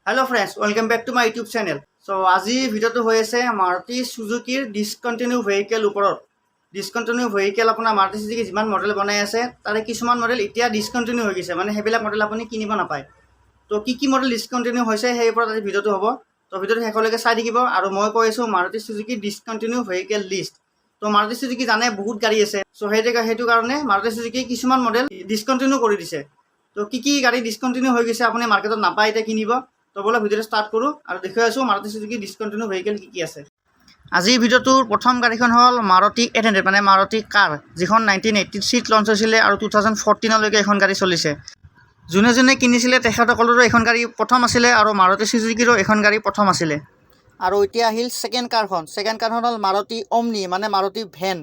Hello friends, welcome back to my YouTube channel. So আজি ভিডিওটো হৈ আছে Maruti Suzuki discontinued vehicle ওপৰত। Discontinued vehicle আপোনাৰ Maruti Suzuki যিমান মডেল বনাই আছে তাৰে কিছুমান মডেল এতিয়া ডিসকন্টিনিউ হৈ গৈছে, মানে হেবিলাক মডেল আপুনি কিনিব নাপায়। তো কি মডেল ডিসকন্টিনিউ হৈছে সেই ওপৰত আজি ভিডিওটো হ'ব। তো ভিডিওটো শেষলৈকে চাই থাকিব আৰু মই কৈ আছো Maruti Suzuki discontinued vehicle list। তো Maruti Suzuki জানে বহুত গাড়ী আছে, সো সেইটো কাৰণে Maruti Suzuki কিছুমান মডেল ডিসকন্টিনিউ কৰি দিছে। তো কি গাড়ী ডিসকন্টিনিউ হৈ গৈছে আপুনি মাৰ্কেটত নাপায় এতিয়া কিনিব। তো বলা ভিডিওটো স্টাৰ্ট কৰো আৰু দেখুৱাই আছো Maruti Suzuki discontinued vehicle কি আছে। আজি ভিডিওটোৰ প্ৰথম গাড়ীখন হ'ল Maruti 800 মানে Maruti কাৰ, যিখন 1983 লঞ্চ হৈছিলে আৰু 2014 লৈকে এখন গাড়ী চলিছে। যোনে কিনিছিলে তেখেতসকলৰো এখন গাড়ী প্ৰথম আছিলে আৰু Maruti Suzukiৰো এখন গাড়ী প্ৰথম আছিলে। আৰু এতিয়া আহিল সেকেন্ড কাৰখন হ'ল Maruti Omni মানে Maruti ভেন,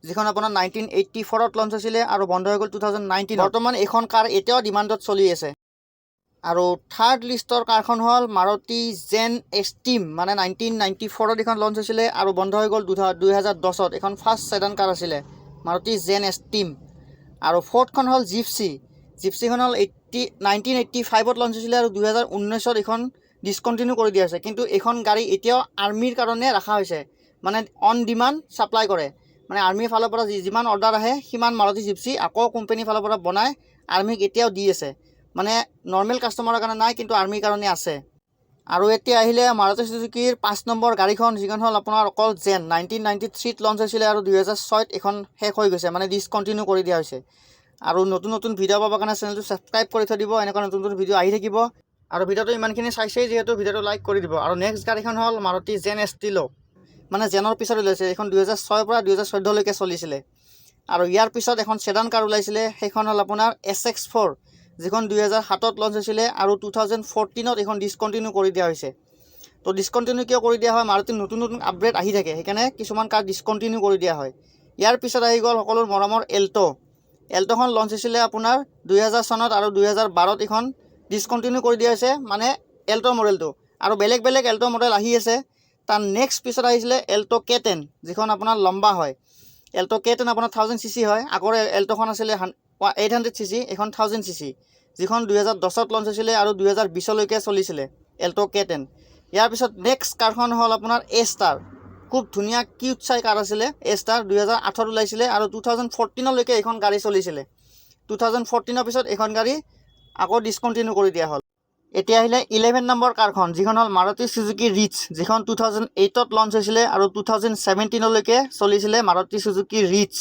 যিখন আপোনাৰ 1984 লঞ্চ হৈছিলে আৰু বন্ধ হৈ গ'ল 2019। বৰ্তমান এখন কাৰ এতিয়াও ডিমাণ্ডত চলি আছে। আৰু থাৰ্ড লিষ্টৰ কাৰখন হ'ল Maruti Zen Extreme মানে 1994 এখন লঞ্চ হৈছিলে আৰু বন্ধ হৈ গ'ল 2010। এখন ফাৰ্ষ্ট সেডান কাৰ আছিলে Maruti Zen Extreme। আৰু ফৰ্থখন হ'ল জিপছিখন হ'ল 1985 লঞ্চ হৈছিলে আৰু 2019 এখন ডিসকন্টিনিউ কৰি দিয়া হৈছে। কিন্তু এখন গাড়ী এতিয়াও আৰ্মিৰ কাৰণে ৰাখা হৈছে, মানে অন ডিমাণ্ড সাপ্লাই কৰে, মানে আৰ্মিৰ ফালৰ পৰা যিমান অৰ্ডাৰ আহে সিমান Maruti জিপছি আকৌ কোম্পানীৰ ফালৰ পৰা বনাই আৰ্মিক এতিয়াও দি আছে, মানে নৰ্মেল কাষ্টমাৰৰ কাৰণে নাই কিন্তু আৰ্মিৰ কাৰণে আছে। আৰু এতিয়া আহিলে Maruti Suzukiৰ 5 নম্বৰ গাড়ীখন, যিখন হ'ল আপোনাৰ অকল জেন 1993 লঞ্চ হৈছিলে আৰু 2006 এখন শেষ হৈ গৈছে, মানে ডিসকন্টিনিউ কৰি দিয়া হৈছে। আৰু নতুন ভিডিও পাবৰ কাৰণে চেনেলটো সাবস্ক্ৰাইব কৰি থৈ দিব, এনেকুৱা নতুন ভিডিও আহি থাকিব। আৰু ভিডিওটো ইমানখিনি চাইছেই যিহেতু ভিডিওটো লাইক কৰি দিব। আৰু নেক্সট গাড়ীখন হ'ল Maruti Zen Estilo, মানে জেনৰ পিছত ওলাইছে, এখন 2006 পৰা 2014 লৈকে চলিছিলে। আৰু ইয়াৰ পিছত এখন সেডান কাৰ ওলাইছিলে, সেইখন হ'ল আপোনাৰ SX4, যিখন 2007 লঞ্চ হৈছিলে আৰু 2014 এখন ডিসকন্টিনিউ কৰি দিয়া হৈছে। তো ডিসকন্টিনিউ কিয় কৰি দিয়া হয়, Maruti নতুন আপগ্ৰেড আহি থাকে, সেইকাৰণে কিছুমান কাৰ ডিসকন্টিনিউ কৰি দিয়া হয়। ইয়াৰ পিছত আহি গ'ল সকলোৰ মৰমৰ এল্টোখন লঞ্চ হৈছিলে আপোনাৰ 2000 চনত আৰু 2012 এখন ডিসকন্টিনিউ কৰি দিয়া হৈছে, মানে এল্টো মডেলটো। আৰু বেলেগ এল্টো মডেল আহি আছে। তাৰ নেক্সট পিছত আহিছিলে এল্টো K10, যিখন আপোনাৰ লম্বা হয়। এল্টো K10 আপোনাৰ 1000cc হয়। আগৰ এল্টোখন আছিলে 800cc, এখন 1000cc, যিখন 2010 লঞ্চ হৈছিলে আৰু 2020 লৈকে চলিছিলে এল্টো K10। ইয়াৰ পিছত নেক্সট কাৰখন হ'ল আপোনাৰ A-Star, খুব ধুনীয়া কিউট চাই কাৰ আছিলে A-Star, 2008 ওলাইছিলে আৰু 2014 লৈকে এখন গাড়ী চলিছিলে। 2014 পিছত এখন গাড়ী আকৌ ডিসকন্টিনিউ কৰি দিয়া হ'ল। এতিয়া আহিলে 11 নম্বৰ কাৰখন, যিখন হ'ল Maruti Suzuki Ritz, যিখন 2008 লঞ্চ হৈছিলে আৰু 2017 লৈকে চলিছিলে Maruti Suzuki Ritz।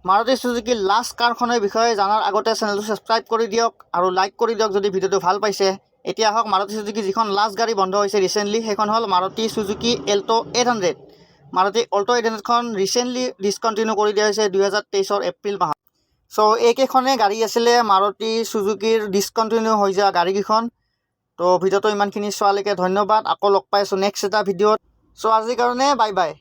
Maruti Suzuki last কাৰখনৰ বিষয়ে জানাৰ আগতে চেনেলটো সাবস্ক্ৰাইব কৰি দিয়ক আৰু লাইক কৰি দিয়ক যদি ভিডিওটো ভাল পাইছে। এতিয়া আহক Maruti Suzuki যিখন লাষ্ট গাড়ী বন্ধ হৈছে ৰিসেন্টলি, সেইখন হ'ল Maruti Suzuki Alto 800। Maruti Alto 800 খন ৰিসেন্টলি ডিসকন্টিনিউ কৰি দিয়া হৈছে 2023 এপ্ৰিল মাহত। সো এইকেইখনে গাড়ী আছিলে Maruti Suzukiৰ ডিসকন্টিনিউ হৈ যোৱা গাড়ীকেইখন। তো ভিডিওটো ইমানখিনি চোৱালৈকে ধন্যবাদ। আকৌ লগ পাইছোঁ নেক্সট এটা ভিডিঅ'ত। সো আজিৰ কাৰণে বাই বাই।